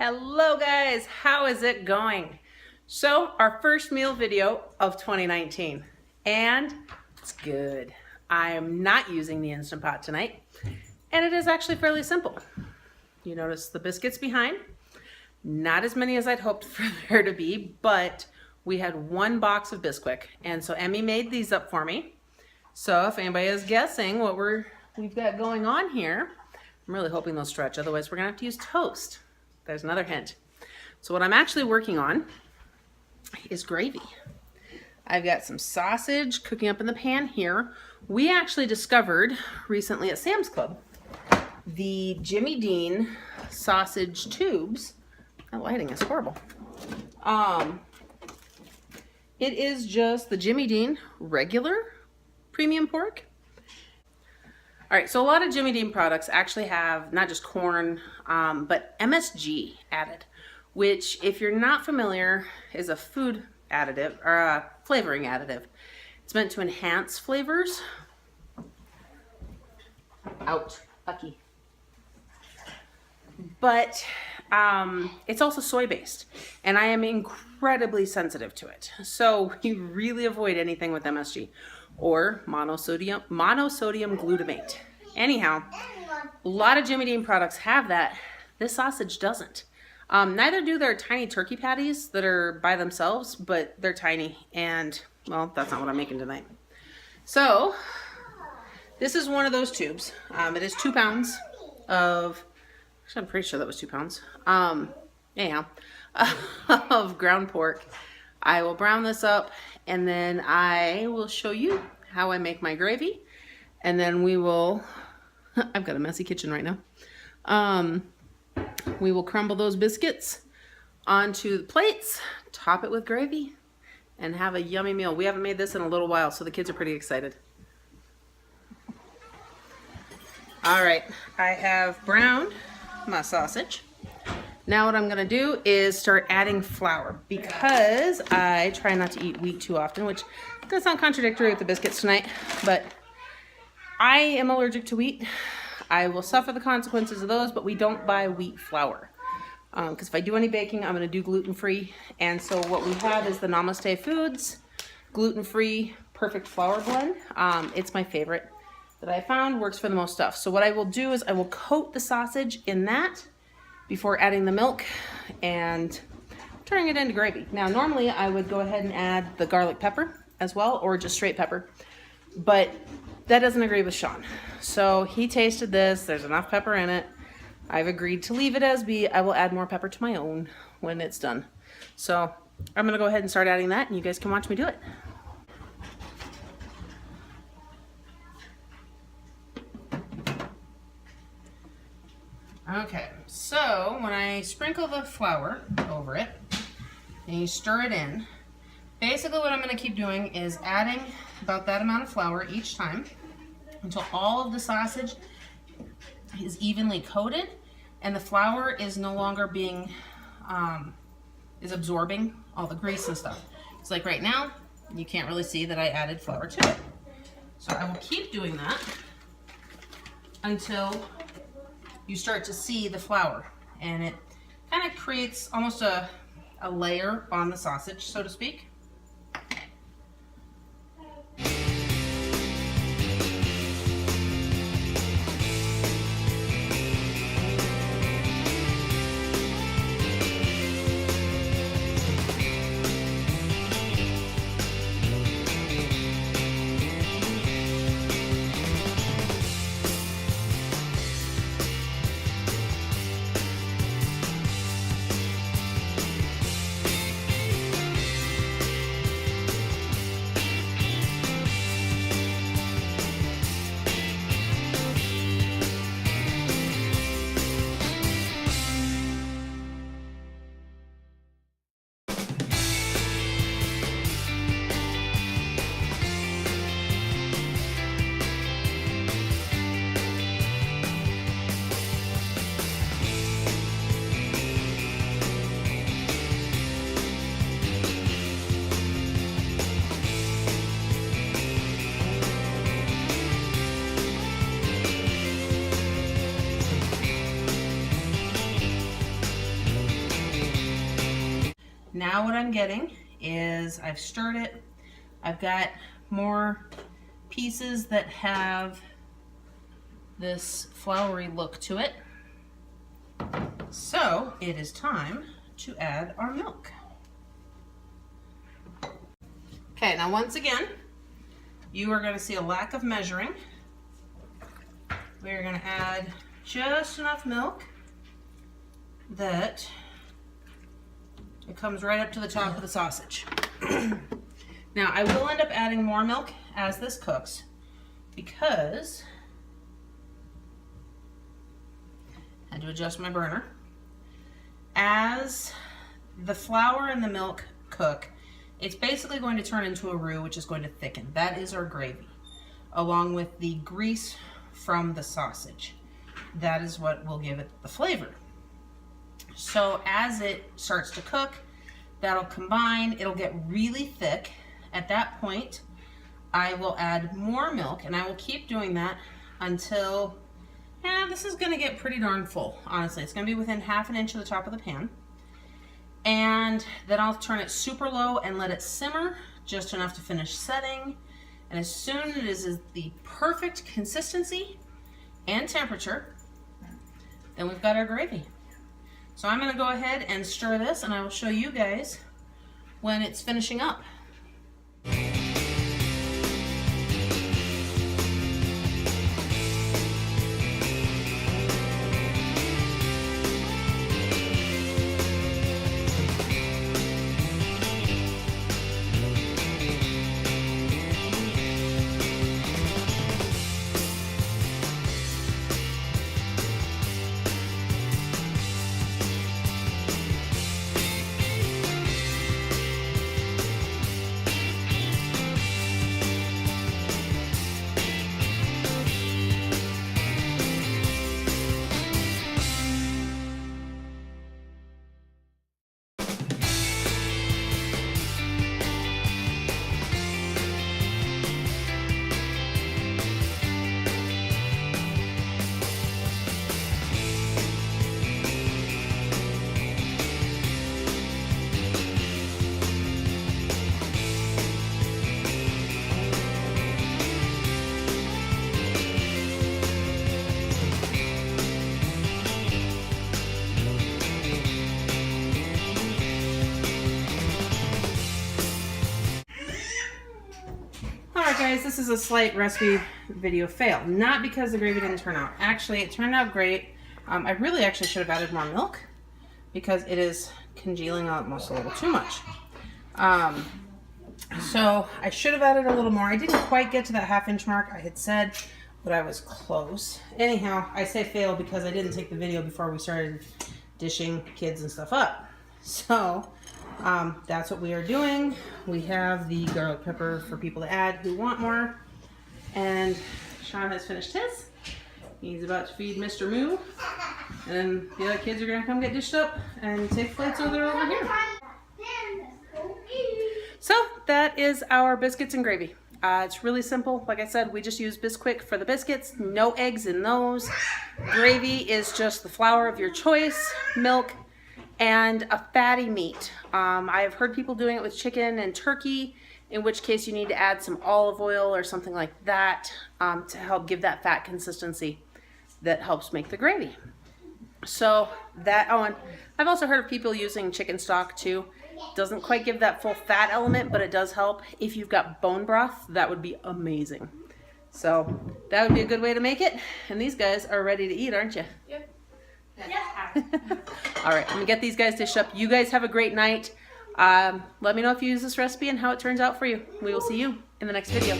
Hello guys, how is it going? So our first meal video of 2019 and it's good. I am not using the Instant Pot tonight and it is actually fairly simple. You notice the biscuits behind, not as many as I'd hoped for there to be, but we had one box of Bisquick and so Emmy made these up for me. So if anybody is guessing what we've got going on here, I'm really hoping they'll stretch, otherwise we're gonna have to use toast. There's another hint. So what I'm actually working on is gravy. I've got some sausage cooking up in the pan here. We actually discovered recently at Sam's Club the Jimmy Dean sausage tubes. That lighting is horrible. It is just the Jimmy Dean regular premium pork. All right, so a lot of Jimmy Dean products actually have not just corn, but MSG added, which if you're not familiar is a food additive or a flavoring additive. It's meant to enhance flavors. Ouch, lucky. But it's also soy-based, and I am incredibly sensitive to it. So you really avoid anything with MSG. Or monosodium glutamate. Anyhow, a lot of Jimmy Dean products have that. This sausage doesn't. Neither do their tiny turkey patties that are by themselves, but they're tiny and, well, that's not what I'm making tonight. So, this is one of those tubes. It is 2 pounds of, actually I'm pretty sure that was 2 pounds. Anyhow, of ground pork. I will brown this up and then I will show you how I make my gravy. And then we will, I've got a messy kitchen right now. We will crumble those biscuits onto the plates, top it with gravy, and have a yummy meal. We haven't made this in a little while, so the kids are pretty excited. All right, I have browned my sausage. Now what I'm gonna do is start adding flour because I try not to eat wheat too often, which is gonna sound contradictory with the biscuits tonight, but I am allergic to wheat. I will suffer the consequences of those, but we don't buy wheat flour. Because if I do any baking, I'm gonna do gluten-free. And so what we have is the Namaste Foods gluten-free perfect flour blend. It's my favorite that I found, works for the most stuff. So what I will do is I will coat the sausage in that before adding the milk and turning it into gravy. Now normally I would go ahead and add the garlic pepper as well, or just straight pepper, but that doesn't agree with Sean. So he tasted this, there's enough pepper in it. I've agreed to leave it as be. I will add more pepper to my own when it's done. So I'm gonna go ahead and start adding that and you guys can watch me do it. Okay, so when I sprinkle the flour over it and you stir it in, basically what I'm going to keep doing is adding about that amount of flour each time until all of the sausage is evenly coated and the flour is no longer being, is absorbing all the grease and stuff. It's like right now, you can't really see that I added flour to it. So I will keep doing that until you start to see the flour, and it kind of creates almost a layer on the sausage, so to speak. Now what I'm getting is I've stirred it. I've got more pieces that have this floury look to it. So it is time to add our milk. Okay, now once again, you are going to see a lack of measuring. We're going to add just enough milk that it comes right up to the top of the sausage. Now I will end up adding more milk as this cooks because I had to adjust my burner. As the flour and the milk cook, it's basically going to turn into a roux, which is going to thicken. That is our gravy, along with the grease from the sausage. That is what will give it the flavor. So as it starts to cook, that'll combine, it'll get really thick. At that point, I will add more milk, and I will keep doing that until, this is gonna get pretty darn full, honestly. It's gonna be within ½ an inch of the top of the pan. And then I'll turn it super low and let it simmer just enough to finish setting. And as soon as it is the perfect consistency and temperature, then we've got our gravy. So I'm gonna go ahead and stir this, and I will show you guys when it's finishing up. Guys, this is a slight recipe video fail. Not because the gravy didn't turn out. Actually, it turned out great. I really actually should have added more milk because it is congealing almost a little too much. So I should have added a little more. I didn't quite get to that ½ inch mark I had said, but I was close. Anyhow, I say fail because I didn't take the video before we started dishing kids and stuff up. So that's what we are doing. We have the garlic pepper for people to add who want more. And Sean has finished his. He's about to feed Mr. Moo. And then the other kids are going to come get dished up and take plates over here. So that is our biscuits and gravy. It's really simple. Like I said, we just use Bisquick for the biscuits. No eggs in those. Gravy is just the flour of your choice, milk, and a fatty meat. I've heard people doing it with chicken and turkey, in which case you need to add some olive oil or something like that to help give that fat consistency that helps make the gravy. So that, oh, and I've also heard of people using chicken stock too. Doesn't quite give that full fat element, but it does help. If you've got bone broth, that would be amazing. So that would be a good way to make it. And these guys are ready to eat, aren't you? Yep. Yeah. All right, I'm gonna get these guys dished up. You guys have a great night. Let me know if you use this recipe and how it turns out for you. We will see you in the next video.